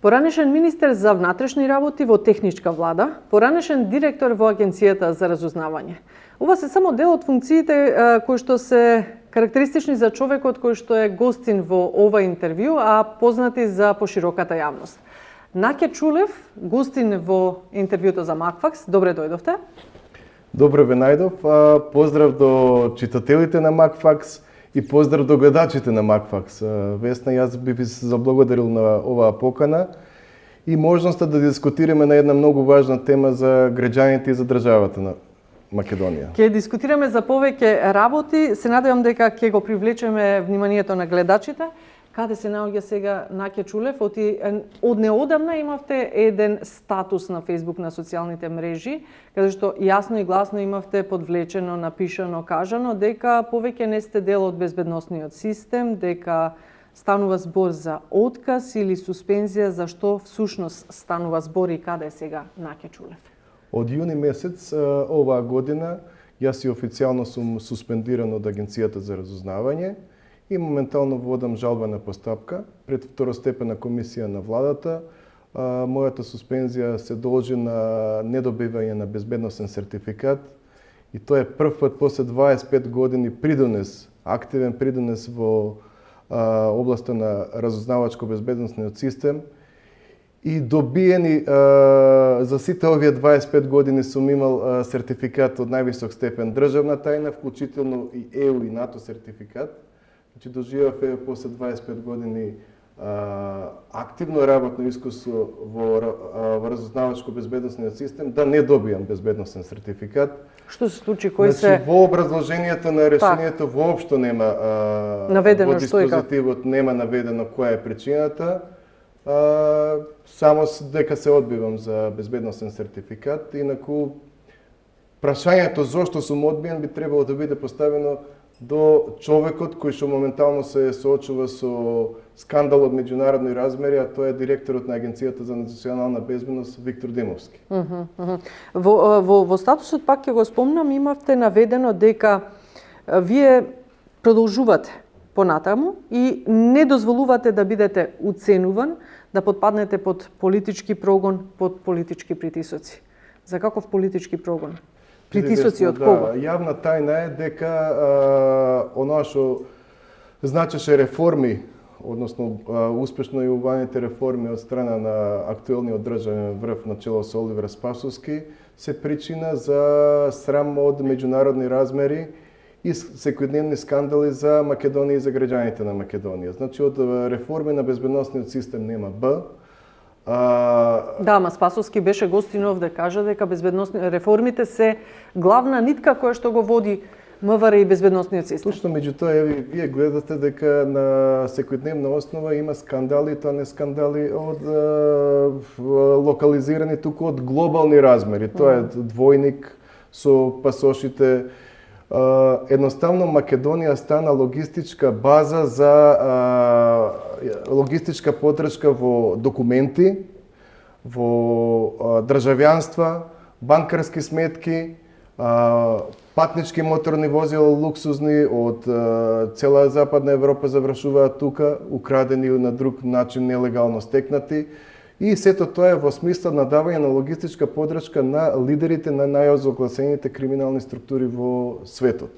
Поранешен министер за внатрешни работи во техничка влада, поранешен директор во Агенцијата за разузнавање. Ова се само дел од функциите кои што се карактеристични за човекот кој што е гостин во ова интервју, а познати за пошироката јавност. Наке Чулев, гостин во интервјуто за Макфакс. Добре дојдовте. Добре ве најдов. Поздрав до читателите на Макфакс и поздрав до гледачите на Макфакс. Весна, јас би ви се заблагодарил на оваа покана и можноста да дискутираме на една многу важна тема за граѓаните и за државата на Македонија. Ќе дискутираме за повеќе работи. Се надевам дека ќе го привлечеме вниманието на гледачите. Каде се наоѓа сега Наке Чулев? Од неодамна имавте еден статус на Фејсбук, на социјалните мрежи, каде што јасно и гласно имавте подвлечено, напишано, кажано дека повеќе не сте дел од безбедносниот систем, дека станува збор за отказ или суспензија. За што всушност станува збор и каде е сега Наке Чулев? Од јуни месец оваа година јас и официјално сум суспендиран од Агенцијата за разузнавање и моментално водам жалбена постапка пред второстепена комисија на владата. Мојата суспензија се должи на недобивање на безбедносен сертификат и тоа е прв пат после 25 години придонес, активен придонес во областа на разузнавачко-безбедносниот систем. И добиени за сите овие 25 години сум имал сертификат од највисок степен државна тајна, вклучително и ЕУ и НАТО сертификат. Значи доживав после 25 години активно работно искуство во разузнавачко-безбедносниот систем да не добијам безбедносен сертификат. Што се случи? Кој значи, во образложението на решението воопшто нема наведено во диспозитивот нема наведено која е причината. Само дека се одбивам за безбедносен сертификат, инаку прашањето зошто сум одбиен би требало да биде поставено до човекот кој што моментално се соочува со скандал од меѓународни размери, а тоа е директорот на Агенцијата за национална безбедност Виктор Димовски. Во статусот пак ќе го спомнам, имавте наведено дека вие продолжувате понатаму и не дозволувате да бидете уценуван, да потпаднете под политички прогон, под политички притисоци. За каков политички прогон? Притисоци од кого? Јавна тајна е дека оноа што значеше реформи, односно успешно јавуваните реформи од страна на актуелниот државен врв на чело со Оливер Спасовски се причина за срам од меѓународни размери и секојдневни скандали за Македонија и за граѓаните на Македонија. Значи од реформи на безбедносниот систем нема Б. Да, ама Спасовски беше гостин овде, кажа дека безбедносни реформите се главна нитка која што го води МВР и безбедносниот систем. Точно, меѓутоа вие гледате дека на секојдневна основа има скандали, тоа не скандали од локализирани туку од глобални размери. Тоа е двојник со пасошите. Едноставно Македонија стана логистичка база за логистичка поддршка во документи, во државјанства, банкарски сметки, патнички моторни возила луксузни од цела Западна Европа завршуваат тука, украдени или на друг начин нелегално стекнати. И сето тоа е во смисла на давање на логистичка поддршка на лидерите на најозогласените криминални структури во светот.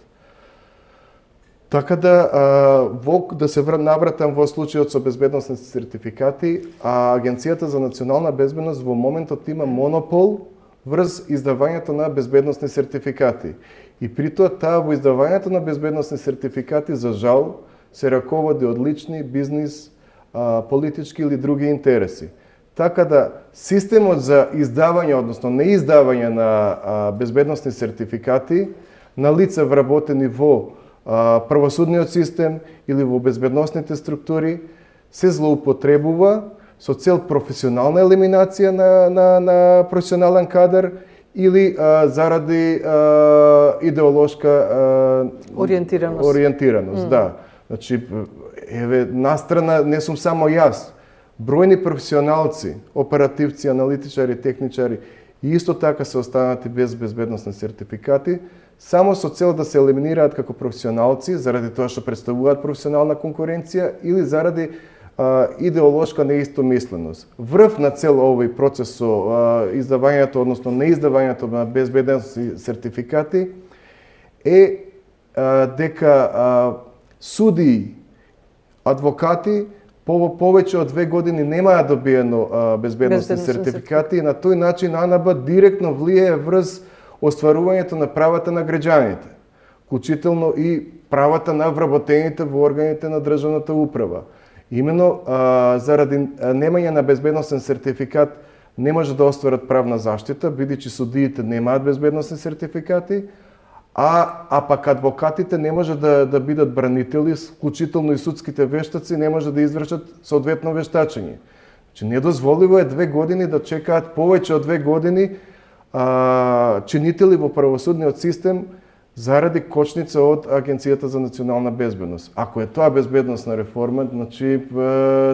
Така да се навратам во случајот со безбедносните сертификати, Агенцијата за национална безбедност во моментот има монопол врз издавањето на безбедносни сертификати. И при тоа во издавањето на безбедносни сертификати, за жал, се раководи од лични, бизнис, политички или други интереси. Така да системот за издавање, односно неиздавање на безбедносни сертификати на лица вработени во правосудниот систем или во безбедносните структури се злоупотребува со цел професионална елиминација на професионален кадар или заради идеолошка ориентираност. Да. Значи, настрана не сум само јас. Бројни професионалци, оперативци, аналитичари, техничари и исто така се останати без безбедносни сертификати, само со цел да се елиминираат како професионалци, заради тоа што представуваат професионална конкуренција или заради идеолошка неистомисленост. Врв на цел овој процес со издавањето, односно неиздавањето на безбедносни сертификати е дека суди, адвокати повеќе од 2 години немаат добиено безбедносни сертификати и на тој начин АНБ директно влијае врз остварувањето на правата на граѓаните, вклучително и правата на вработените во органите на државната управа. Именно заради немање на безбедносен сертификат не може да остварат правна заштита, бидејќи судиите немаат безбедносни сертификати, а пак адвокатите не може да бидат бранители, вклучително и судските вештаци не може да извршат соодветно вештачење. Значи недозволиво е 2 години да чекаат повеќе од 2 години чинители во правосудниот систем заради кочница од Агенцијата за национална безбедност. Ако е тоа безбедносна реформа, значи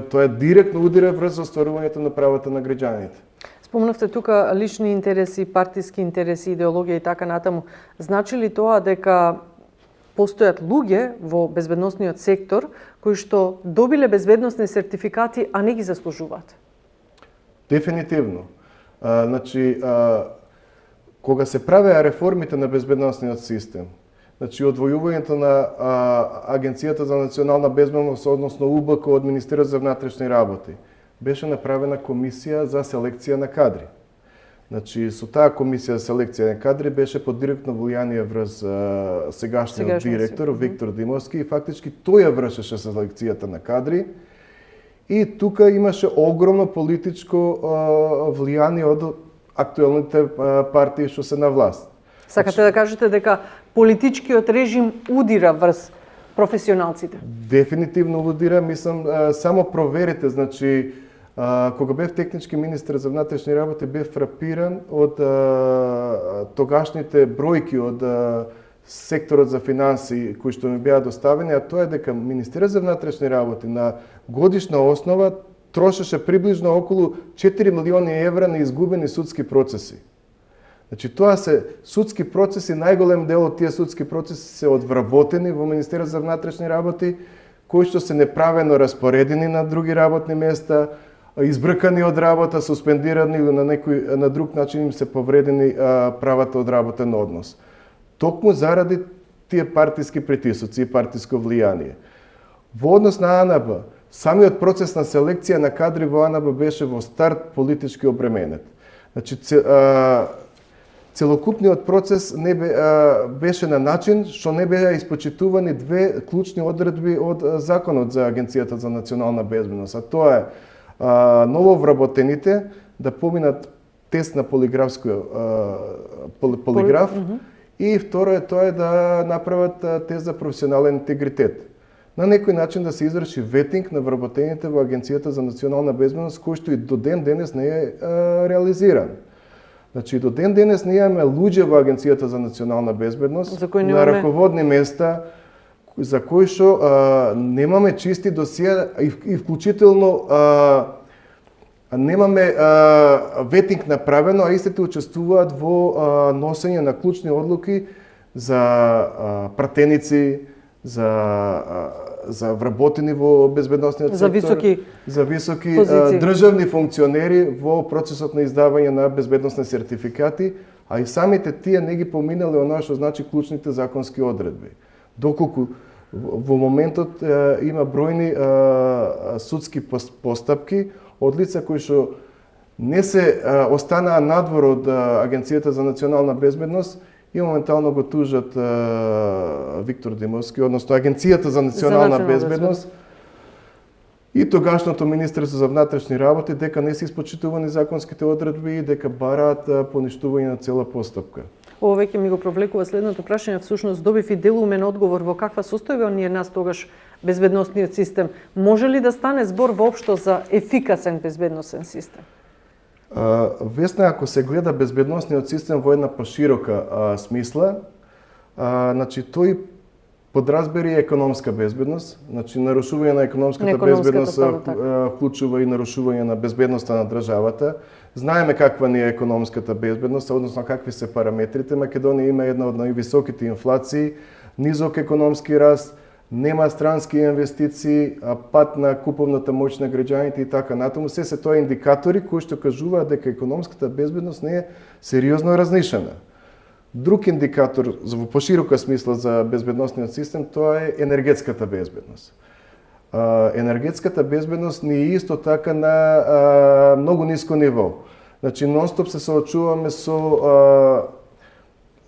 тоа директно удира врз остварувањето на правата на граѓаните. Спомнавте тука лични интереси, партиски интереси, идеологија и така натаму. Значи ли тоа дека постојат луѓе во безбедносниот сектор кои што добиле безбедносни сертификати, а не ги заслужуваат? Дефинитивно. Значи, кога се правеа реформите на безбедносниот систем, значи одвојувањето на Агенцијата за национална безбедност, односно УБК од Министерството за внатрешни работи, беше направена комисија за селекција на кадри. Значи, со таа комисија за селекција на кадри беше под директно влијание врз сегашниот директор Виктор Димовски и фактички тој ја вршеше селекцијата на кадри. И тука имаше огромно политичко влијание од актуелните партии што се на власт. Сакате да кажете дека политичкиот режим удира врз професионалците? Дефинитивно удира, мислам, само проверите, значи, кога бев технички министер за внатрешни работи, бев фрапиран од тогашните бројки од секторот за финанси кои што ми беа доставени, а тоа е дека Министерството за внатрешни работи на годишна основа трошеше приближно околу 4 милиони евра на изгубени судски процеси. Значи, тоа се судски процеси, најголем дел од тие судски процеси се одвработени во Министерството за внатрешни работи, кои што се неправено распоредени на други работни места, избркани од работа, суспендирани или на друг начин им се повредени правата од работен однос. Токму заради тие партиски притисоци и партиско влијание. Во однос на АНБ, самиот процес на селекција на кадри во АНБ беше во старт политички обременет. Значи, целокупниот процес беше на начин што не беа испочитувани две клучни одредби од Законот за Агенцијата за национална безбедност, а тоа е нововработените да поминат тест на полиграф и второ е тоа да направат тест за професионален интегритет. На некој начин да се изврши ветинг на вработените во Агенцијата за национална безбедност, кој што и до ден денес не е реализиран. Значи, до ден денес ние имаме луѓе во Агенцијата за национална безбедност на раководни места, за кои што немаме чисти досија и вклучително немаме ветинг направено, а истите учествуваат во носење на клучни одлуки за пратеници, за вработени во безбедносниот сектор, за високи државни функционери во процесот на издавање на безбедносни сертификати, а и самите тие не ги поминале оноа што значи клучните законски одредби. Доколку во моментот има бројни судски постапки од лица кои што не се останаа надвор од Агенцијата за национална безбедност и моментално го тужат Виктор Димовски, односно Агенцијата за национална безбедност и тогашното Министерство за внатрешни работи дека не се испочитувани законските одредби и дека бараат поништување на цела постапка. Ово веќе ми го провлекува следното прашање, всушност добив и делумен одговор во каква состојба ни е нас тогаш безбедносниот систем. Може ли да стане збор воопшто за ефикасен безбедносен систем? Весна, ако се гледа безбедносниот систем во една поширока смисла, значи тој подразбери економска безбедност, значи нарушување на економската безбедност вклучува и нарушување на безбедноста на државата. Знаеме каква ни е економската безбедност, односно какви се параметрите. Македонија има една од највисоките инфлации, низок економски раст, нема странски инвестиции, пат на куповната моќ на граѓаните и така натаму. Се тоа индикатори кои што кажуваат дека економската безбедност не е сериозно разнишена. Друг индикатор во поширока смисла за безбедносниот систем тоа е енергетската безбедност. Енергетската безбедност ни е исто така на многу ниско ниво. Значи, нон-стоп се соочуваме со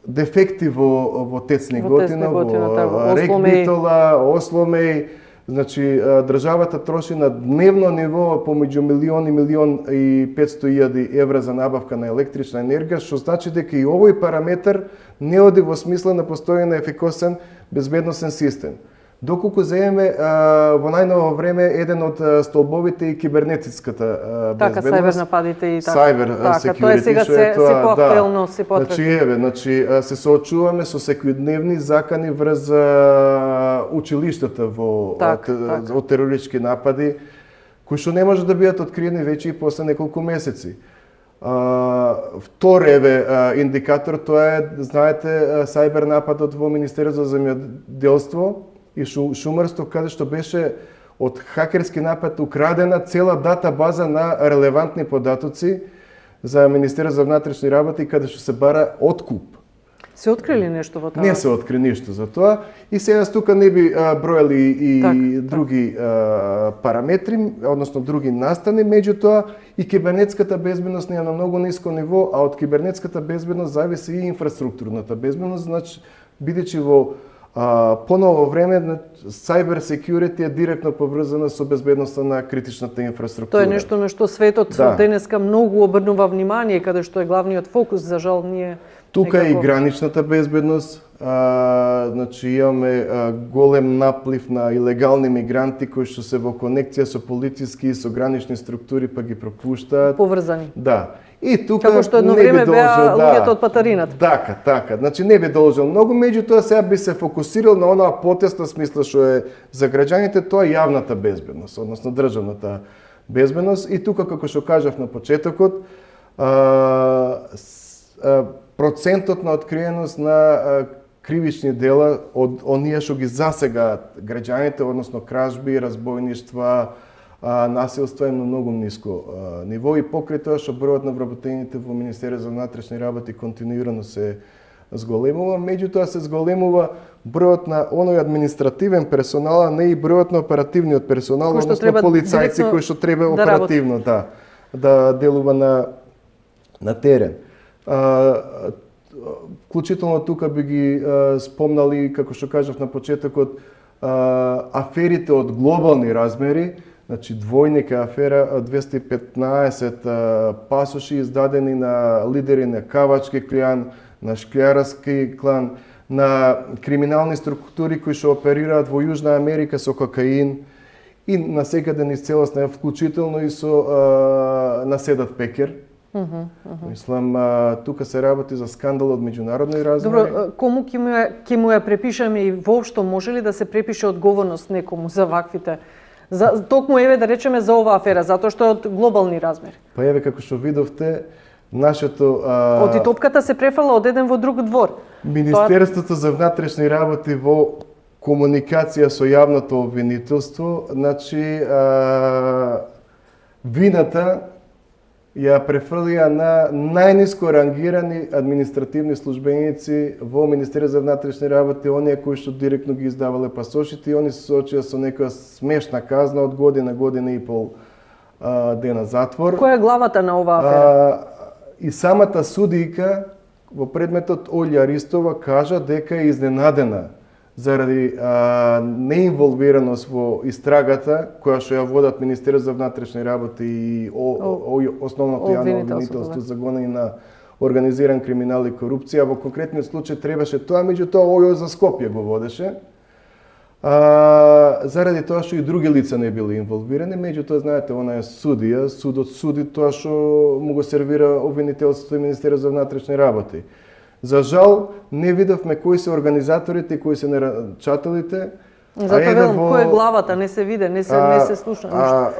дефекти во тецни готина, во рек Битола, Осломеј. Значи, државата троши на дневно ниво помеѓу милион и 500.000 евра за набавка на електрична енергија, што значи дека и овој параметар не оди во смисла на постојан ефикасен безбедносен систем. Доколку земеме во најново време еден од столбовите и кибернетичката безбедност. Така, сайбер нападите и така. Сайбер security, тоа е сега се поактуелно, се потребно. Значи, се соочуваме со секојдневни закани врз училиштата од терористички напади, кои што не може да бидат откриени веќе и после неколку месеци. Втор индикатор, тоа е, знаете, сайбер нападот во Министерството за земјоделство и шумарство, каде што беше од хакерски напад украдена цела дата база на релевантни податоци за Министерството за внатрешни работи, каде што се бара откуп. Се открили нешто во тоа? Не се откри ништо за тоа. И сега тука не би бројали и други параметри, односно други настани, меѓутоа и кибернетската безбедност не е на многу ниско ниво, а од кибернетската безбедност зависи и инфраструктурната безбедност, значи бидејќи во поново време cyber security е директно поврзана со безбедноста на критичната инфраструктура. Тоа е нешто на што светот денеска многу обрнува внимание, каде што е главниот фокус, за жал ние тука е и граничната безбедност. Значи имаме голем наплив на илегални мигранти кои што се во конекција со политички и со гранични структури па ги пропуштаат. Поврзани. Да. И тука како што едно време беа луѓето од Патарината. Така. Значи не би должел многу, меѓутоа сега би се фокусирал на онаа потесна смисла што е за граѓаните, тоа е јавната безбедност, односно државната безбедност. И тука, како што кажав на почетокот, процентот на откриеност на кривични дела од оние што ги засегаат граѓаните, односно кражби, разбойништва, насилство е на многу ниско ниво и покрај тоа што бројот на вработените во Министерството за внатрешни работи континуирано се зголемува, меѓутоа се зголемува бројот на оној административен персонал, а не и бројот на оперативниот персонал, односно полицајци кои што треба оперативно да делува на терен. Вклучително тука би ги спомнали, како што кажав на почетокот, аферите од глобални размери. Значи, двојника афера, 215 пасоши издадени на лидери на кавачки клан, на шклярски клан, на криминални структури кои што оперираат во Јужна Америка со кокаин и насекаде низ целосна, вклучително и со наседат Пекер. Мислам, тука се работи за скандал од меѓународни размери. Добро, кому ќе му ја препишеме и воопшто може ли да се препише одговорност некому за ваквите? Токму еве да речеме за оваа афера, затоа што е од глобални размери. Па еве како што видовте, нашето Оти топката се префала од еден во друг двор. Министерството за внатрешни работи во комуникација со јавното обвинителство, значи вината ја префрлија на најниско рангирани административни службеници во Министерството за внатрешни работи, оние кои што директно ги издавале пасошите, и они се соочија со некоја смешна казна од година и пол дена затвор. Која е главата на оваа афера? И самата судијка во предметот Олја Ристова кажа дека е изненадена заради неинволвираност во истрагата која што ја водат Министерството за внатрешни работи и основното јавно обвинителство за гонење на организиран криминал и корупција. Во конкретниот случај требаше тоа, меѓутоа Ојо за Скопје го водеше. Заради тоа што и други лица не били инволвирани, меѓутоа знаете, она е судија, судот суди тоа што му го сервира обвинителството и Министерството за внатрешни работи. За жал, не видовме кои се организаторите и кои се нарачателите. Затоа велам, кој е главата, не се виде, не се слуша.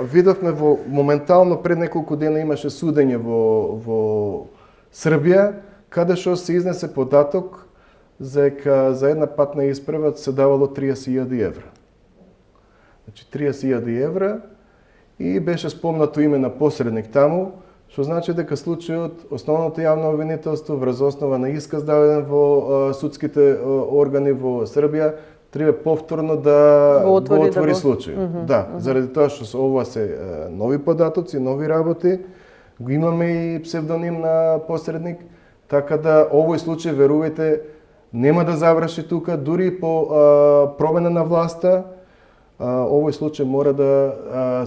Видовме моментално пред неколку дена имаше судење во Србија, каде што се изнесе податок за една патна исправа се давало 30.000 евра. Значи 30.000 евра и беше спомнато име на посредник таму, што значи дека случајот основното јавно обвинителство врз основа на исказ даден во судските органи во Србија треба повторно да го отвори случајот. Да, заради тоа што ова се нови податоци, нови работи, го имаме и псевдоним на посредник, така да овој случај, верувајте, нема да заврши тука, дури по промена на власта, овој случај мора да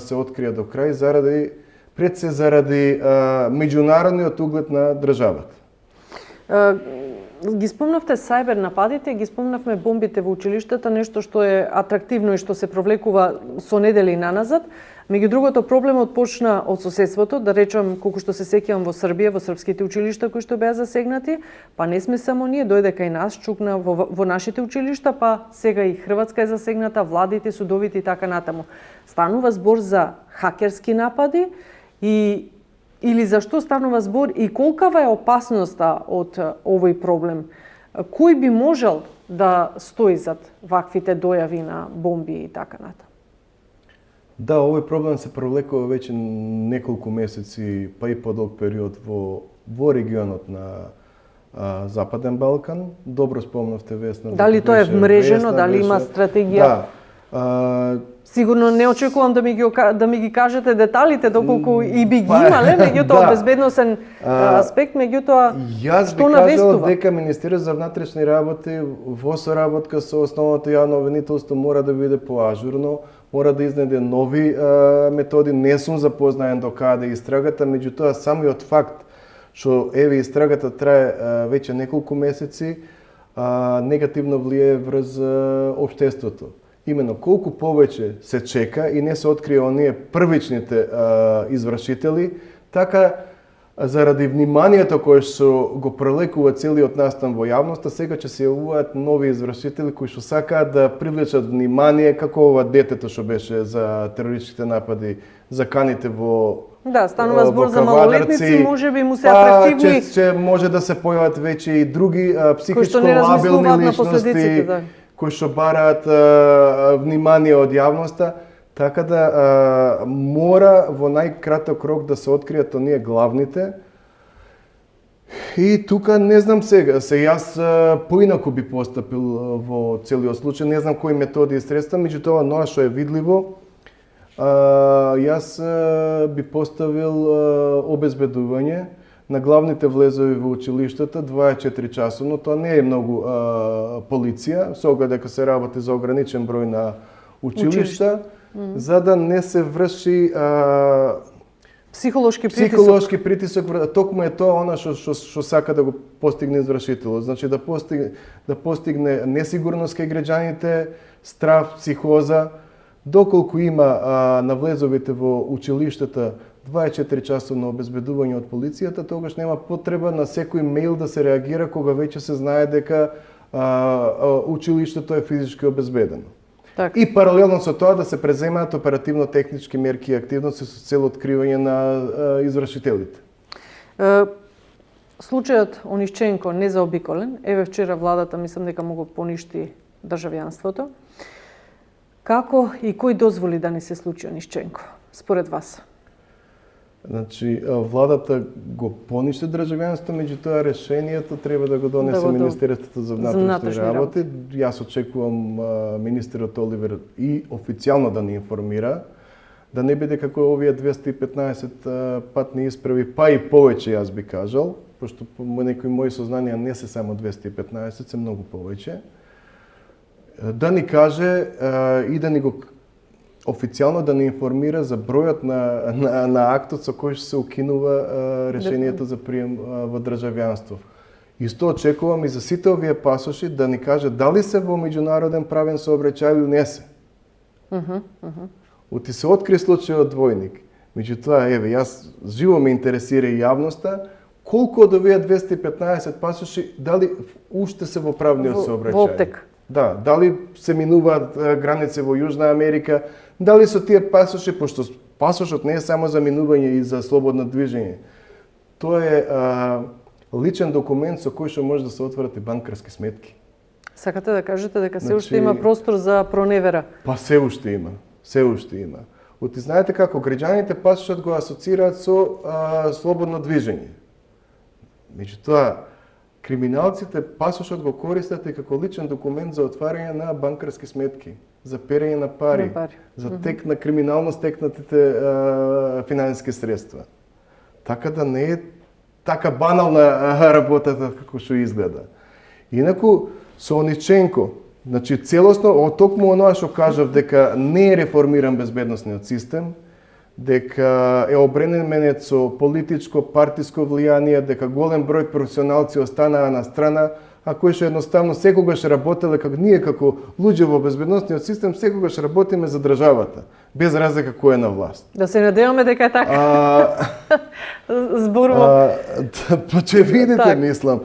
се открие до крај заради меѓународниот углед на државата. Ги спомнавте сајбер нападите, ги спомнавме бомбите во училиштата, нешто што е атрактивно и што се провлекува со недели наназад. Меѓу другото, проблемот почна од соседството, да речам, колку што се сеќавам во Србија, во српските училишта кои што беа засегнати, па не сме само ние, дојде кај нас, чукна во нашите училишта, па сега и Хрватска е засегната, владите, судовите и така натаму. Станува збор за хакерски напади или за што станува збор и колкава е опасноста од овој проблем? Кој би можел да стои зад ваквите дојави на бомби и така натаму? Да, овој проблем се провлекува веќе неколку месеци, па и подолг период во регионот на Западен Балкан. Добро спомнавте, Весна. Дали тоа е вмрежено, дали има стратегија? Да. Сигурно не очекувам да ми ги кажете деталите, доколку и би ги имале, меѓутоа од безбедносен аспект, меѓутоа што навестува? Јас би кажал дека Министерството за внатрешни работи во соработка со основното јавно обвинителство мора да биде поажурно, мора да изнеде нови методи. Не сум запознаен до каде истрагата, меѓутоа самиот факт што еве истрагата трае веќе неколку месеци негативно влијае врз општеството. Имено, колку повеќе се чека и не се открие оние првичните извршители, така заради вниманието кое што го пролекува целиот настан во јавноста, сега ќе се јавуваат нови извршители кои што сакаат да привлечат внимание, како ова детето што беше за терористичните напади, заканите во Да, станува збор за малолетници, можеби му се атрактивни. Ќе може да се појават веќе и други психичко лабилни личности, кои што бараат внимание од јавноста, така да мора во најкраток рок да се откријат оние главните. И тука не знам сега, јас поинаку би постапил во целиот случај, не знам кои методи и средства, меѓутоа оно што е видливо, јас би поставил обезбедување на главните влезови во училиштата 24 часовно. Тоа не е многу полиција, со оглед дека се работи за ограничен број на училишта, за да не се врши психолошки притисок. Токму е тоа она што сака да го постигне извршителот. Значи да постигне несигурност кај граѓаните, страв, психоза. Доколку има на влезовите во училиштата 24 часовно обезбедување од полицијата, тогаш нема потреба на секој мејл да се реагира кога веќе се знае дека училиштето е физички обезбедено. Так. И паралелно со тоа да се преземаат оперативно-технички мерки и активности со цел откривање на извршителите. Случајот Онишченко незаобиколен. Еве вчера владата мислам дека му го поништи државјанството. Како и кој дозволи да не се случи Онишченко, според вас? Значи, владата го поништи државјанството, меѓутоа решението треба да го донесе Министерството за внатрешни работи. Јас очекувам министерот Оливер и официјално да ни информира, да не биде како овие 215 патни исправи, па и повеќе, јас би кажал, пошто по некои мои сознанија не се само 215, се многу повеќе. Да ни каже и да ни го официјално да ни информира за бројот на актот со кој се укинува решението за прием во државјанство. Исто очекувам и за сите овие пасоши да ни каже дали се во меѓународен правен сообраќај или не се. Оти се откри случајот двојник. Меѓутоа, еве, јас живо ме интересира и јавноста, колку од овие 215 пасоши дали уште се во правниот сообраќај? Во оптек. Да, дали се минуваат граници во Јужна Америка, дали со тие пасоши, пошто пасошот не е само за минување и за слободно движење. Тоа е личен документ со кој што може да се отворат и банкарски сметки. Сакате да кажете дека се Значи- уште има простор за проневера? Па се уште има. Се уште има. Оти знаете како граѓаните пасошот го асоцираат со слободно движење. Меѓутоа, криминалците пасошот го користат и како личен документ за отварање на банкарски сметки, за перење на пари, На пари. за тек на криминално стекнатите финансиски средства. Така да не е така банална работата како што изгледа. Инаку, со Ониченко, значи целосно, токму оноа што кажав дека не е реформиран безбедносниот систем, дека е обременет со политичко, партиско влијание, дека голем број професионалци останаа на страна, а кои што едноставно секогаш работеле како ние како луѓе во безбедносниот систем, секогаш работиме за државата, без разлика кој е на власт. Да се надеваме дека е така. Зборува. Па ќе видите, Так. мислам.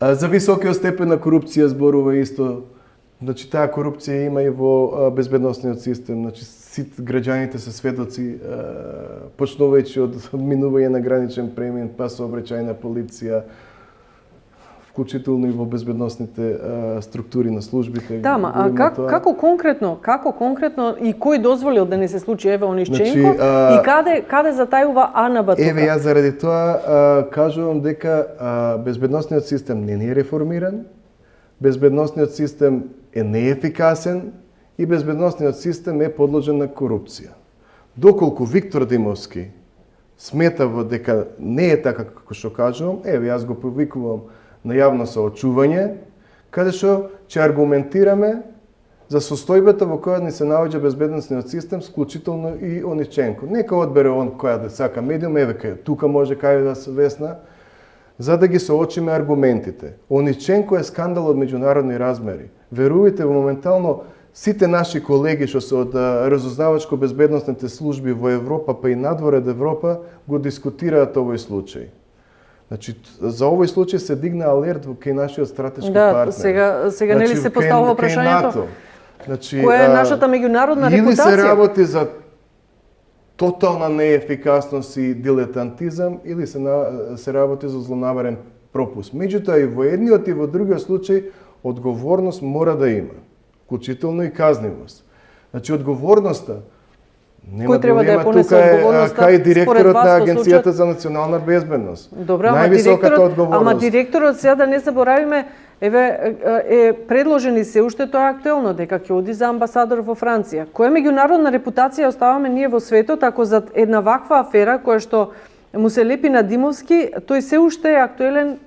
За високиот степен на корупција зборува исто. Значи, таа корупција има и во безбедносниот систем. Значи, сите граѓаните се сведоци, почнувајќи од минување на граничен премин, па сообраќајна полиција, вклучително и во безбедносните структури на службите. Да, а како конкретно и кој дозволил да не се случи еве Ониченко Значи, и каде затајува АНБ тука? Еве, јас заради тоа кажувам дека безбедносниот систем не е реформиран, безбедносниот систем е неефикасен и безбедносниот систем е подложен на корупција. Доколку Виктор Димовски сметава дека не е така како што кажувам, еве, јас го повикувам на јавно соочување, каде што ќе аргументираме за состојбата во која ни се наоѓа безбедносниот систем, вклучително и Ониченко. Нека одбере он која да сака медиум, еве кај тука може кај да се Весна, за да ги соочиме аргументите. Ониченко е скандал од меѓународни размери. Верувате, моментално сите наши колеги што се од разузнавачко-безбедносните служби во Европа, па и надвор од Европа, го дискутираат овој случај. Значи, за овој случај се дигна алерт кај нашиот стратешки партнер. Сега нели се поставува прашањето? Значи, која е нашата меѓународна или репутација? се работи за тотална неефикасност и дилетантизам, или се работи за злонамерен пропуск. Меѓутоа, и во едниот и во другиот случај, одговорност мора да има, вклучително и казнивост. Значи, одговорноста нема Кој треба да ја проблема, понесе тука одговорноста? кај директорот според вас на во Агенцијата случајот? за национална безбедност. Добро, ама Највисоката одговорност. директорот сега да не заборавиме, еве е предложен и се уште тоа е актуелно дека ќе оди за амбасадор во Франција. Која меѓународна репутација оставаме ние во светот ако за една ваква афера која што му се лепи на Димовски, тој се уште е актуелен?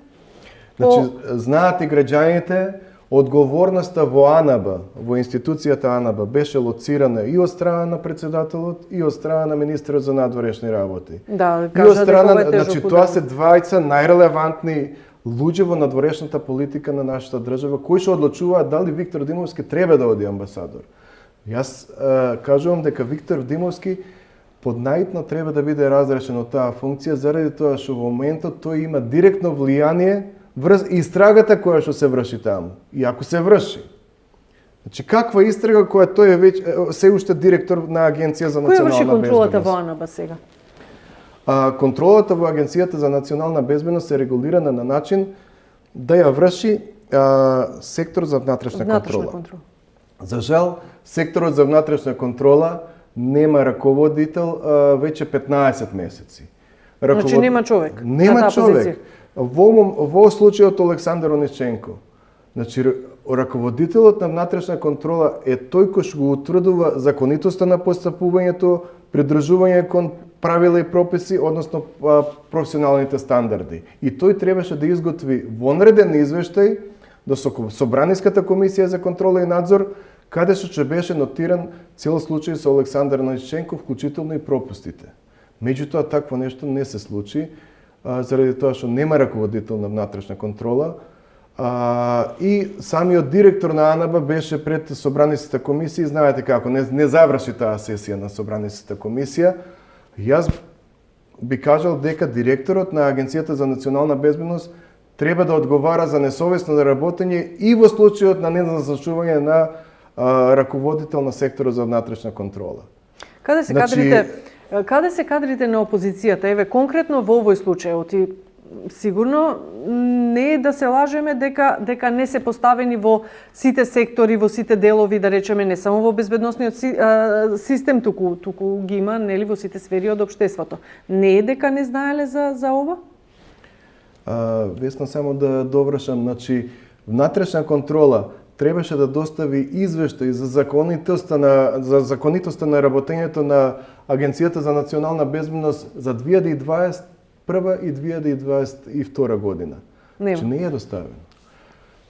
Значи, знаат и граѓаните, одговорноста во АНБ, во институцијата АНБ, беше лоцирана и од страна на председателот и од страна на министерот за надворешни работи. Да, И од кажа дека страна, ова е тежок значи, удар. тоа се двајца најрелевантни луѓе во надворешната политика на нашата држава, кои што одлучуваат дали Виктор Димовски треба да оди амбасадор. Јас кажувам дека Виктор Димовски поднаитно треба да биде разрешен од таа функција, заради тоа што во моментот тој има директно влијание врз истрагата која што се врши таму. И ако се врши. Значи, каква истрага која тој е веќе се уште директор на Агенција за Кој национална врши контролата безбедност? во АНБ сега? Контролата во Агенцијата за национална безбедност е регулирана на начин да ја врши сектор за внатрешна контрола. За жал, секторот за внатрешна контрола нема раководител веќе 15 месеци. Значи нема човек на Нема таа човек. позиција. Во случајот Александар Ониченко, значи раководителот на внатрешна контрола е тој кој што го утврдува законитоста на постапувањето, придржување кон правила и прописи, односно професионалните стандарди. И тој требаше да изготви вонреден извештај до Собраниската комисија за контрола и надзор, каде што ќе беше нотиран цел случај со Александар Ониченко, вклучително и пропустите. Меѓутоа, такво нешто не се случи, заради тоа што нема раководител на внатрешна контрола, и самиот директор на АНБ беше пред Собраниската комисија, знаете како, не заврши таа сесија на Собраниската комисија. Јас би кажал дека директорот на Агенцијата за национална безбедност треба да одговара за несовесно работење и во случајот на неназначување на раководител на секторот за внатрешна контрола. Каде се кадрите на опозицијата? Еве конкретно во овој случај, сигурно не е да се лажеме дека не се поставени во сите сектори, во сите делови, да речеме, не само во безбедносниот систем, туку ги има нели во сите сфери од општеството. Не е дека не знаеле за ова? Весна, само да довршам, значи внатрешна контрола требаше да достави извештај за законитоста на работењето на Агенцијата за национална безбедност за 2021 и 2022 година. Значи не е доставено.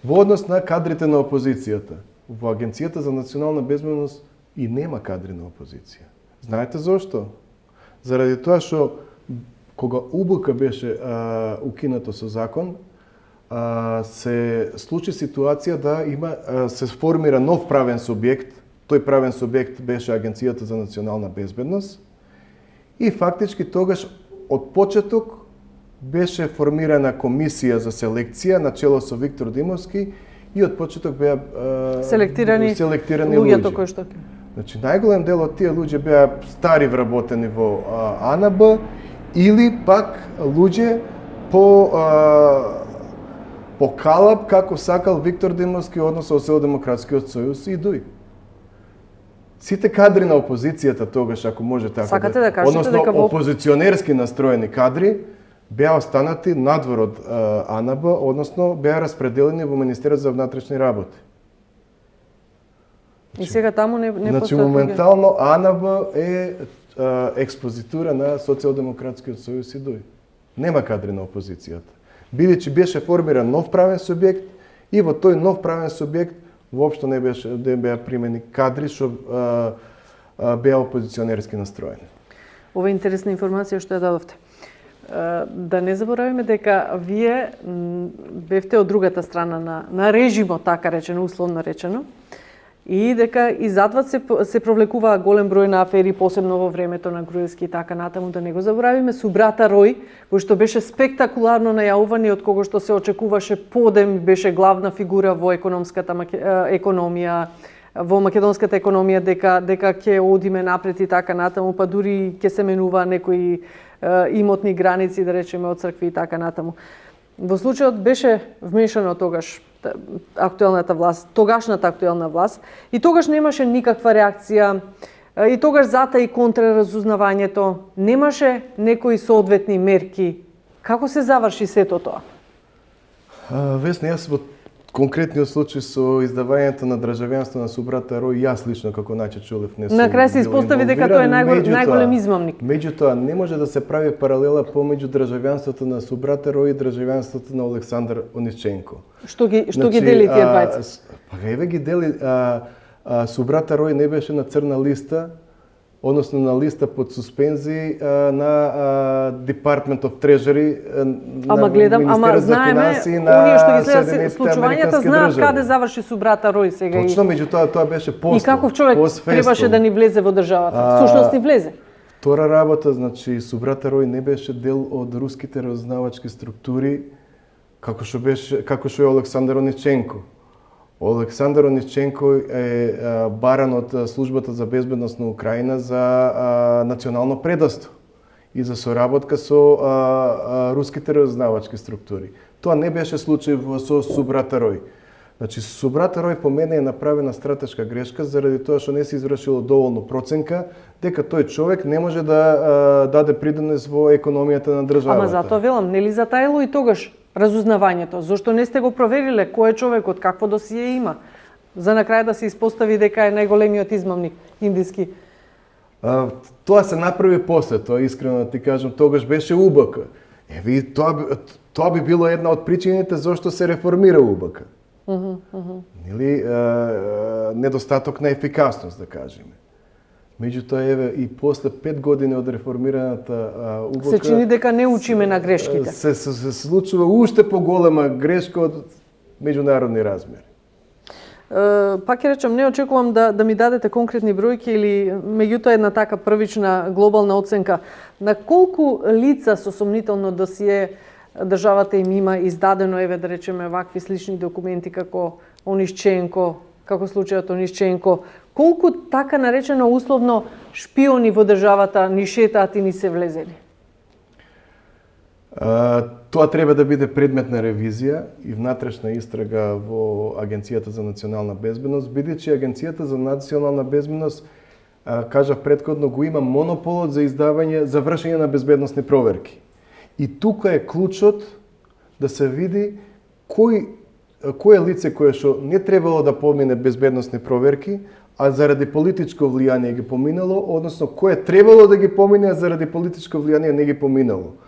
Во однос на кадрите на опозицијата, во Агенцијата за национална безбедност и нема кадри на опозиција. Знаете зошто? Заради тоа што кога УБК беше укинато со закон, се случи ситуација да се формира нов правен субјект. Тој правен субјект беше Агенцијата за национална безбедност и фактички тогаш од почеток беше формирана комисија за селекција на чело со Виктор Димовски и од почеток беа селектирани луѓето кои што. Значи најголем дел од тие луѓе беа стари вработени во АНБ или пак луѓе по калап како сакал Виктор Димовски, односно Социјалдемократскиот сојуз и ДУИ. Сите кадри на опозицијата тогаш, ако може така сакате да кажете, односно дека опозиционерски настроени кадри, беа останати надвор од АНБ, односно беа распределени во Министерството за внатрешни работи. И сега таму не Значи моментално АНБ е експозитура на Социјалдемократскиот сојуз и ДУИ. Нема кадри на опозицијата. Бидејќи беше формиран нов правен субјект и во тој нов правен субјект воопшто не беа примени кадри што беа опозиционерски настроени. Ова е интересна информација што ја дадовте. Да не заборавиме дека вие бевте од другата страна на режимот, така речено, условно речено, и дека и задват се провлекуваа голем број на афери, посебно во времето на Груевски и така натаму, да не го заборавиме, субрата Рој, кој што беше спектакуларно најавуван и од кого што се очекуваше подем, беше главна фигура во економската економија, во македонската економија, дека ќе одиме напред и така натаму, па дури ќе се менува некои имотни граници, да речеме, од цркви и така натаму. Во случајот беше вмешано тогаш актуелната власт, тогашната актуелна власт, и тогаш немаше никаква реакција, и тогаш зата и контраразузнавањето, немаше некои соодветни мерки. Како се заврши сето тоа? Весна, јас во конкретниот случај со издавањето на државјанство на субрата Рој, јас лично како Најче Чулев не сум. На крај се испостави дека тој е најголем измамник. Меѓутоа, не може да се прави паралела помеѓу државјанството на субрата Рој и државјанството на Олександар Ониченко. Што ги дели тие двајца? Па еве ги дели. Субрата Рој не беше на црна листа, односно на листа под суспензии на Department of Treasury на Министерството за финансии на Соединетите случувањата знаат каде заврши субрата Рој сега. Точно, меѓутоа тоа беше после. И каков човек требаше да ни влезе во државата? Всушност ни влезе. Втора работа, значи субрата Рој не беше дел од руските разузнавачки структури како што е Олександар Ониченко. Олександар Ониченко е баран од Службата за безбедност на Украина за национално предавство и за соработка со руските разузнавачки структури. Тоа не беше случај со субрата Рој. Значи, субрата Рој по мене е направена стратешка грешка заради тоа што не се извршило доволно проценка дека тој човек не може да даде придонес во економијата на државата. Ама затоа велам, нели затаило и тогаш разузнавањето? Зошто не сте го провериле кој е човекот, какво досие има? За на крај да се испостави дека е најголемиот измамник индиски. Тоа се направи после, тоа искрено ти кажам, тогаш беше УБК. Еви, тоа би било една од причините зашто се реформира УБК. Или недостаток на ефикасност, да кажеме. Меѓутоа, еве, и после 5 години од реформираната УБК... Се чини дека не учиме на грешките. Се случува уште поголема грешка од меѓународни размери. Пак ќе речам, не очекувам да ми дадете конкретни бројки или меѓутоа една така првична глобална оценка. На колку лица со сомнително досие државата им има издадено, еве да речеме, вакви слични документи како Онишченко, како случајот Онишченко, колку така наречено условно шпиони во државата ни шетаат и ни се влезели? Тоа треба да биде предмет на ревизија и внатрешна истрага во Агенцијата за национална безбедност, бидејќи Агенцијата за национална безбедност, кажав предходно, го има монополот за издавање, за вршење на безбедносни проверки. И тука е клучот да се види кое лице кое што не требало да помине безбедносни проверки, а заради политичко влијание ги поминало, односно кое требало да ги помине, а заради политичко влијание не ги поминало.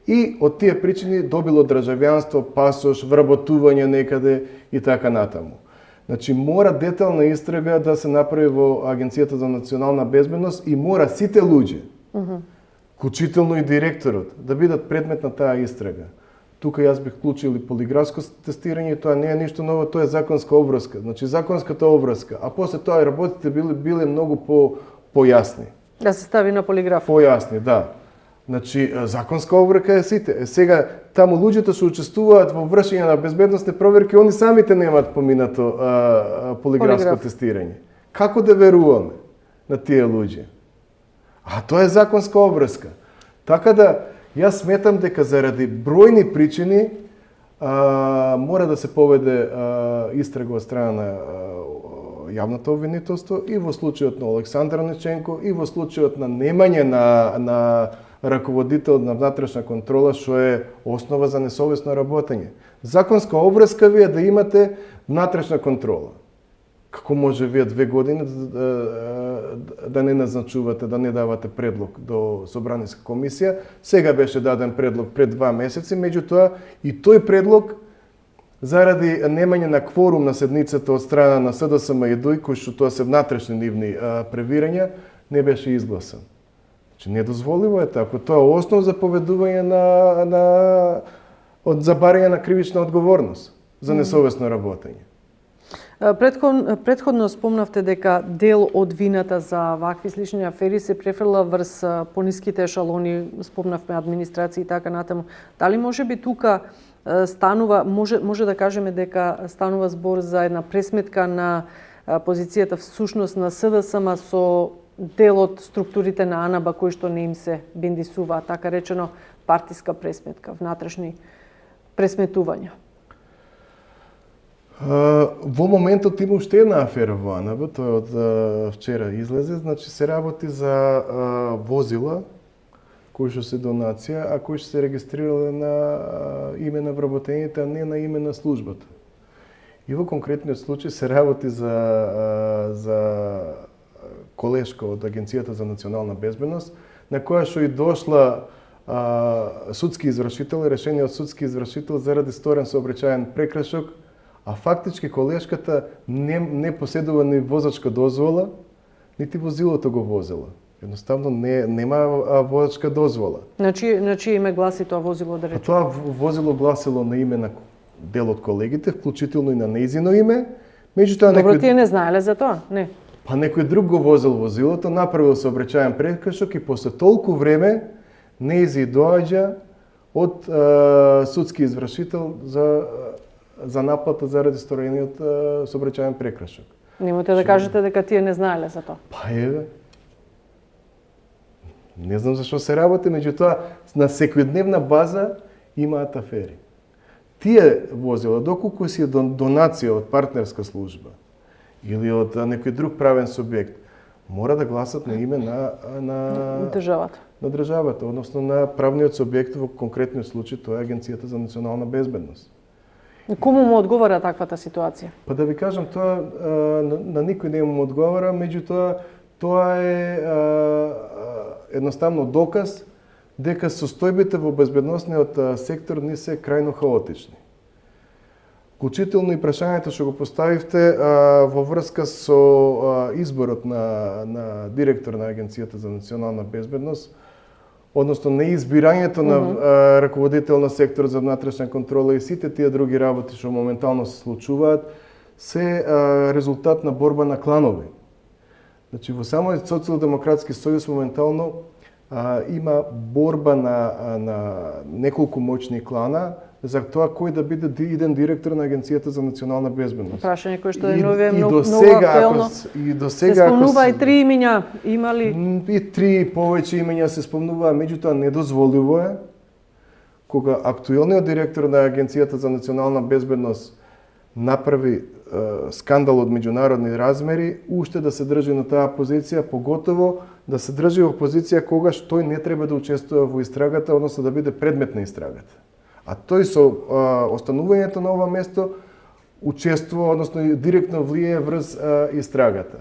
И од тие причини добило државјанство, пасош, вработување некаде и така натаму. Значи, мора детална истрага да се направи во Агенцијата за национална безбедност и мора сите луѓе, вклучително и директорот, да бидат предмет на таа истрага. Тука јас бих вклучил и полиграфско тестирање, тоа не е ништо ново, тоа е законска обврска. Значи, законската обврска, а после тоа и работите биле многу појасни. Да се стави на полиграф. Појасни, да. Значи, законска обврска е сите. Сега, таму луѓето што учествуваат во вршење на безбедносни проверки, они самите немаат поминато полиграфско тестирање. Како да веруваме на тие луѓе? А тоа е законска обврска. Така да, јас сметам дека заради бројни причини мора да се поведе истрага од страна на јавното обвинителство и во случајот на Александар Неченко и во случајот на немање на раководител на внатрешна контрола, што е основа за несовесно работење. Законска обврска ви е да имате внатрешна контрола. Како може вие 2 години да не назначувате, да не давате предлог до Собраниска комисија? Сега беше даден предлог пред 2 месеци, меѓутоа и тој предлог заради немање на кворум на седницата од страна на СДСМ и ДУИ, кои што тоа се внатрешни нивни превирања, не беше изгласан. Значи, недозволиво е тако. Тоа е основ за поведување од забарање на кривична одговорност за несовесно работење. Предходно спомнавте дека дел од вината за вакви слични афери се префрла врз пониските ешалони, спомнавме администрација и така натаму. Дали може би тука станува, може да кажеме дека станува збор за една пресметка на позицијата всушност на СДСМ со дел од структурите на АНАБА кои што не им се бендисуваат, така речено партиска пресметка, внатрешни пресметувања? Во моментот има уште една афера во АНАБ, тоа од вчера излезе, значи се работи за возила кои што се донација, а кои што се регистрирале на име на вработените, а не на име на службата. И во конкретниот случај се работи за колешка од Агенцијата за национална безбедност, на која што и дошла судски извршител, решение од судски извршител заради сторен сообраќаен прекршок, а фактички колешката не поседува ни возачка дозвола, нити возилото го возела. Едноставно нема возачка дозвола. На чие име гласи тоа возило, да речеме? Тоа возило гласило на име на дел од колегите, вклучително и на нејзино име, меѓутоа Добро, тие не знаеле за тоа? Не. Па некој друг го возил возилото, направил сообраќаен прекршок и после толку време нејзи доаѓа од судски извршител за наплата заради сторениот сообраќаен прекршок. Немате да кажете дека тие не знаеле за тоа? Па еве. Не знам зашо се работи, меѓутоа на секојдневна база имаат афери. Тие возила, доколку си е донација од партнерска служба или од некој друг правен субјект, мора да гласат на име на државата. На државата, односно на правниот субјект, во конкретниот случај тоа е Агенцијата за национална безбедност. Кому му одговара таквата ситуација? Па да ви кажам, тоа на никој не му одговара, меѓутоа тоа е едноставно доказ дека состојбите во безбедносниот сектор не се крајно хаотични. Вклучително и прашањето што го поставивте во врска со изборот на директор на Агенцијата за национална безбедност, односно неизбирањето на раководител на сектор за внатрешна контрола и сите тие други работи што моментално се случуваат, се резултат на борба на кланови. Значи, во самиот социјалдемократски сојуз моментално има борба на неколку моćни клана за тоа кој да биде иден директор на Агенцијата за национална безбедност. Прашање кој што е многу актуелно. И до сега се спомнува и 3 имиња, имали? И 3 повеќе имиња се спомнуваа, меѓутоа недозволиво е кога актуелниот директор на Агенцијата за национална безбедност направи скандал од меѓународни размери, уште да се држи на таа позиција, поготово да се држи во позиција когаш тој не треба да учествува во истрагата, односно да биде предмет на истрагата. А тој со останувањето на ова место учествува, односно директно влијае врз истрагата.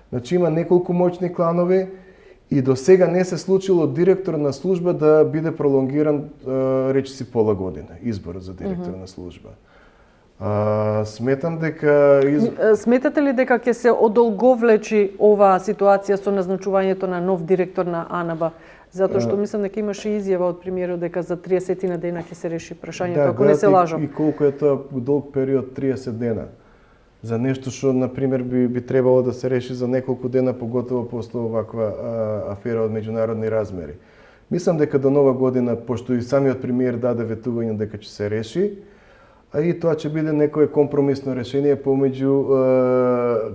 Значи има неколку моćни кланови и до сега не се случило директор на служба да биде пролонгиран речиси пола година, изборот за директор на служба. Сметам дека... Сметате ли дека ќе се одолговлечи оваа ситуација со назначувањето на нов директор на АНБ? Затоа што мислам дека имаше изјава од премиерот дека за 30 на дена ќе се реши прашањето, ако не се лажам. И колку е тоа долг период 30 дена. За нешто што, например, би требало да се реши за неколку дена, поготово после оваква афера од меѓународни размери. Мислам дека до нова година, пошто и самиот премиер даде ветување дека ќе се реши, а и тоа ќе биде некое компромисно решение помеѓу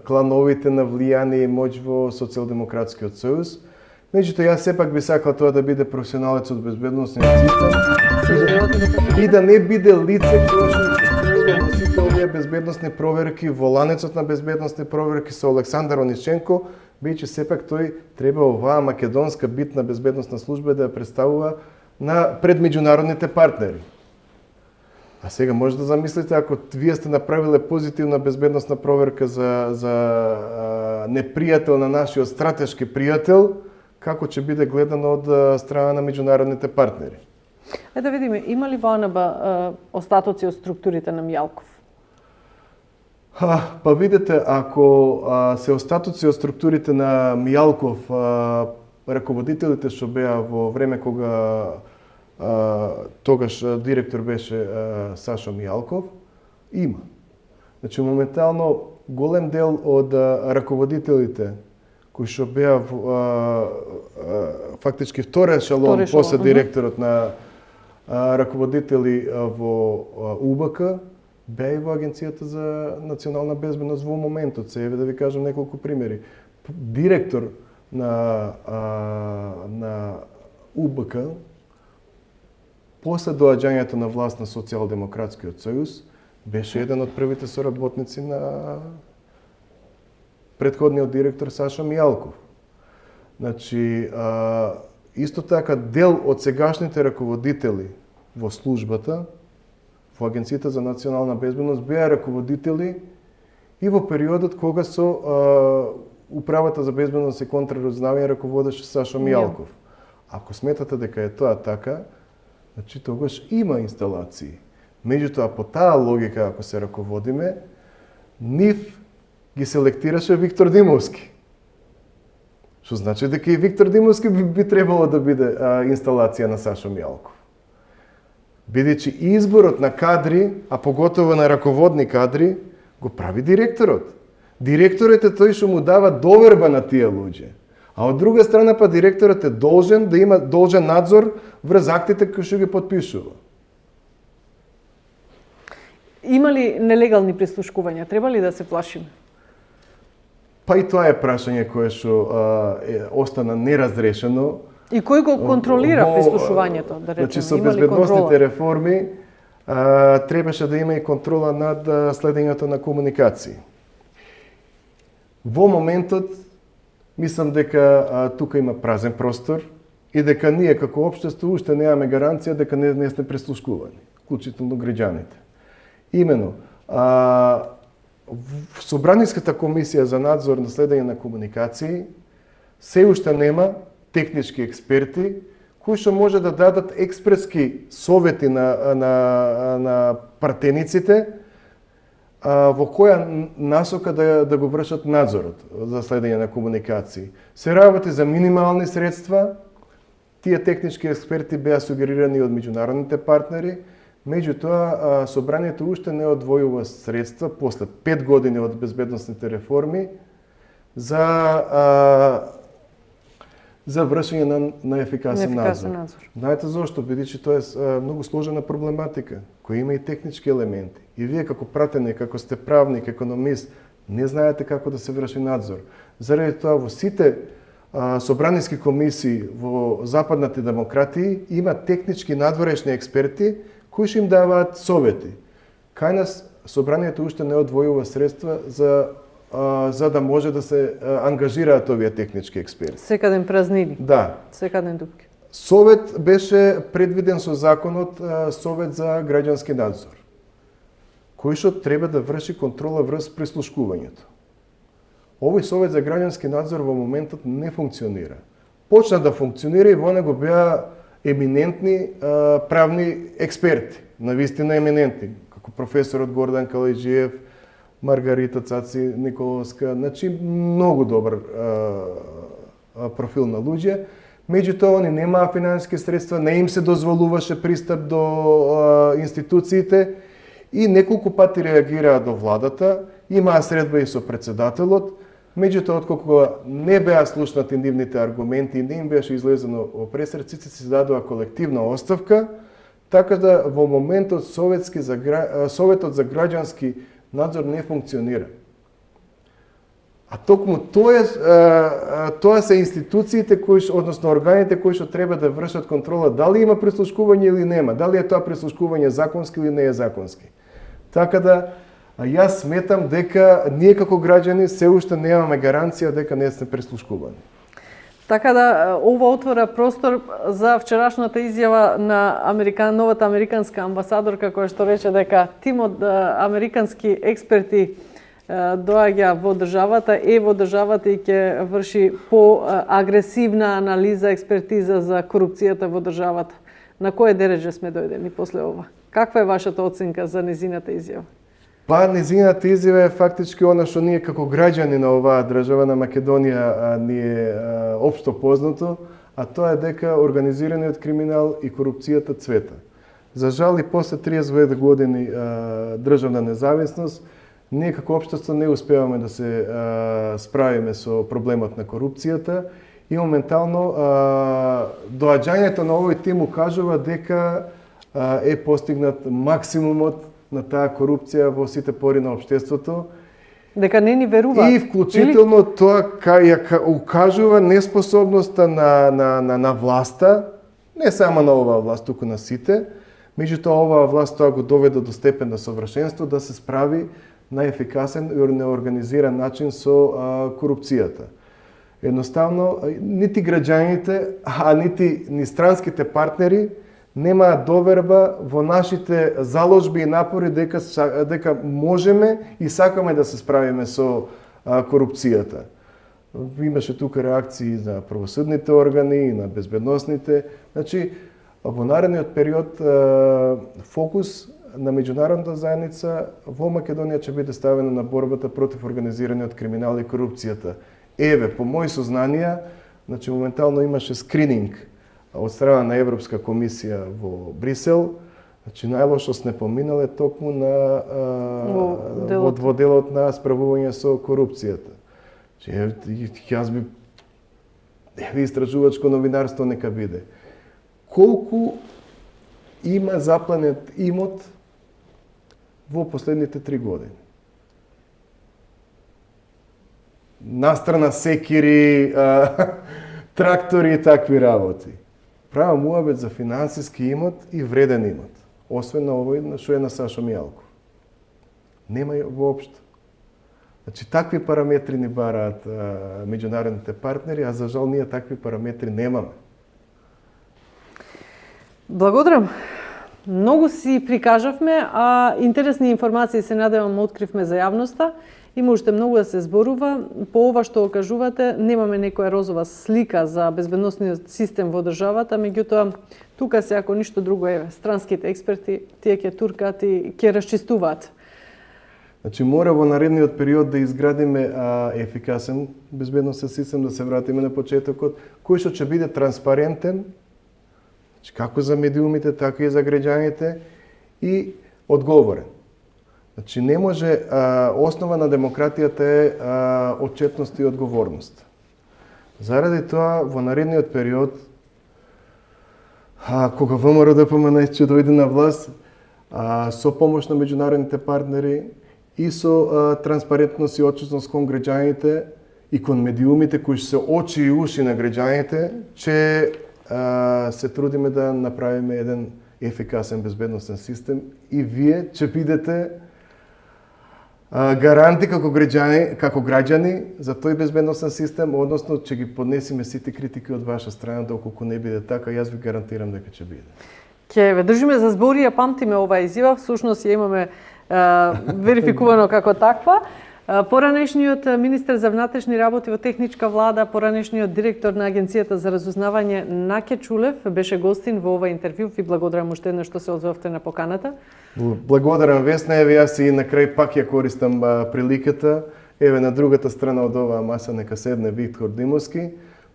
клановите на влијание и моќ во Социјалдемократскиот сојуз. Меѓутоа, јас сепак би сакал тоа да биде професионалец од безбедносни институции и да не биде лице кој што учествува во сите овие безбедносни проверки, во ланецот на безбедносни проверки со Александар Ониченко, бидејќи сепак тој треба оваа македонска битна безбедносна служба да ја представува пред меѓународните партнери. А сега може да замислите, ако вие сте направиле позитивна безбедносна проверка за непријател на нашиот стратешки пријател, како ќе биде гледано од страна на меѓународните партнери? Да видиме, има ли во АНБ остатоци од структурите на Мијалков? Па видите, ако се остатоци од структурите на Мијалков, раководителите што беа во време кога тогаш директор беше Сашо Мијалков, има. Значи, моментално голем дел од раководителите кои што беа фактички втори ешелон после директорот на раководители во УБК, беа и во Агенцијата за национална безбедност во моментот. Сега да ви кажам неколку примери. Директор на УБК после доаѓањето на власт на Социјалдемократскиот сојуз беше еден од првите соработници на претходниот директор Сашо Мијалков. Значи, исто така дел од сегашните раководители во службата, во Агенцијата за национална безбедност, беа раководители и во периодот кога со Управата за безбедност и контраразузнавање раководеше Сашо Мијалков. Ако сметате дека е тоа така, значи тогаш има инсталации. Меѓутоа, по таа логика, ако се раководиме, нив ги селектираше Виктор Димовски. Што значи дека и Виктор Димовски би требало да биде инсталација на Сашо Мијалков. Бидејќи изборот на кадри, а поготово на раководни кадри, го прави директорот. Директорот е тој што му дава доверба на тие луѓе. А од друга страна па директорот е должен да има должен надзор врз актите кои што ги подпишува. Има ли нелегални прислушкувања? Треба ли да се плашиме? Па и тоа е прашање кое што остана неразрешено. И кој го контролира прислушувањето, да речеме? Значи, со безбедносните реформи требаше да има и контрола над следењето на комуникации. Во моментот, мислам дека тука има празен простор и дека ние како општество уште немаме гаранција дека не сме прислушкувани, вклучително граѓаните. Имено, Собраниската комисија за надзор на следење на комуникации се уште нема технички експерти кои што може да дадат експрески совети на пратениците во која насока да го вршат надзорот за следење на комуникации. Се работи за минимални средства. Тие технички експерти беа сугерирани од меѓународните партнери, меѓутоа собранието уште не одвојува средства после 5 години од безбедносните реформи за вршење на ефикасен надзор. Знаете зошто? Бидејќи тоа е многу сложена проблематика, која има и технички елементи. И вие како пратеник, како сте правник, економист, не знаете како да се врши надзор. Заради тоа во сите собраниски комисии во западните демократии има технички надворешни експерти кои ќе им даваат совети. Кај нас собранието уште не одвојува средства за да може да се ангажираат овие технички експерти. Секаден празнини. Да. Секаден дупки. Совет беше предвиден со законот Совет за граѓански надзор, кој што треба да врши контрола врз прислушкувањето. Овој Совет за граѓански надзор во моментот не функционира. Почна да функционира и во него беа еминентни правни експерти, навистина еминентни, како професорот Гордан Калајджиев, Маргарита Цаци Николовска, значи многу добар профил на луѓе. Меѓутоа, они немаа финансиски средства, не им се дозволуваше пристап до институциите и неколку пати реагираа до владата, имаа средба и со председателот, меѓутоа, отколку не беа слушнати нивните аргументи и не им беше излезено во пресред, сите си дадоа колективна оставка, така да во моментот Советот за граѓански надзор не функционира. А токму тоа се институциите односно органите кои што треба да вршат контрола дали има прислушкување или нема, дали е тоа прислушкување законски или не е законски. Така да јас сметам дека ние како граѓани се уште немаме гаранција дека не сме прислушкувани. Така да ова отвора простор за вчерашната изјава на новата американска амбасадорка која што рече дека тимот американски експерти доаѓа во државата, во државата и ќе врши по-агресивна анализа, експертиза за корупцијата во државата. На кој дереже сме дојдени после ова? Каква е вашата оценка за незината изјава? Па, незината изјава е фактички она што ние како граѓани на оваа држава на Македонија ни е општо познато, а тоа е дека организираниот криминал и корупцијата цвета. За жал и после 32 години државна независност, ние како општество не успеваме да се справиме со проблемот на корупцијата и моментално доаѓањето на овој тим укажува дека е постигнат максимумот на таа корупција во сите пори на општеството. Дека не ни веруваат. И вклучително тоа укажува неспособноста на власта, не само на оваа власт, туку на сите, меѓутоа оваа власт тоа го доведе до степен на совршенство да се справи на ефикасен и неорганизиран начин со корупцијата. Едноставно, нити граѓаните, а нити ни странските партнери немаат доверба во нашите заложби и напори дека можеме и сакаме да се справиме со корупцијата. Имаше тука реакции на правосудните органи и на безбедносните. Значи, во наредниот период фокус на меѓународната заедница во Македонија ќе биде ставена на борбата против организираниот криминал и корупцијата. Еве, по мои сознанија, значи моментално имаше скрининг од страна на Европска комисија во Брисел, значи најлошо сме поминале токму на во делот на справување со корупцијата. Јас би истражувачко новинарство нека биде. Колку има запленет имот во последните 3 години? Настрана секири, трактори и такви работи. Правам муабет за финансиски имот и вреден имот. Освен на овој што е на Сашо Мијалков. Нема воопшто. Значи, такви параметри ни бараат меѓународните партнери, а за жал ние такви параметри немаме. Благодарам. Многу си прикажавме, а интересни информации се надевам откривме за јавноста. Има уште многу да се зборува. По ова што кажувате, немаме некоја розова слика за безбедносниот систем во државата, меѓутоа тука се ако ништо друго е странските експерти, тие ќе туркаат и ќе расчистуваат. Значи мора во наредниот период да изградиме ефикасен безбедносен систем, да се вратиме на почетокот, кој што ќе биде транспарентен, значи како за медиумите, така и за граѓаните и одговорен. Значи не може, основа на демократијата е отчетност и одговорност. Заради тоа, во наредниот период, кога ВМРО-ДПМН ќе дојде на власт, со помош на меѓународните партнери и со транспарентност и отчетност кон граѓаните, и кон медиумите кои се очи и уши на граѓаните, че се трудиме да направиме еден ефикасен безбедносен систем и вие ќе бидете гаранти како граѓани за тој безбедносен систем, односно ќе ги поднесиме сите критики од ваша страна, доколку не биде така, јас ви гарантирам дека ќе биде. Ќе ве држиме за збори, ја памтиме оваа изјава, всушност ја имаме верификувано како таква. Поранешниот министер за внатрешни работи во техничка влада, поранешниот директор на Агенцијата за разузнавање Наке Чулев беше гостин во ова интервју. Ви благодарам уште еднаш што се озвавте на поканата. Благодарам Весна, еве јас и на крај пак ја користам приликата. Еве на другата страна од оваа маса нека седне Виктор Димовски,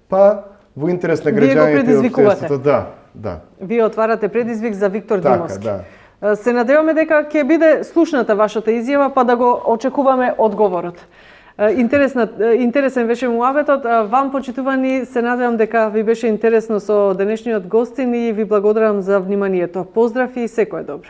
па во интерес на граѓаните и општеството, да. Вие отварате предизвик за Виктор така, Димовски. Да. Се надеваме дека ќе биде слушната вашата изјава, па да го очекуваме одговорот. Интересен беше муабетот. Вам, почитувани, се надевам дека ви беше интересно со денешниот гостин и ви благодарам за вниманието. Поздрав и секое добро.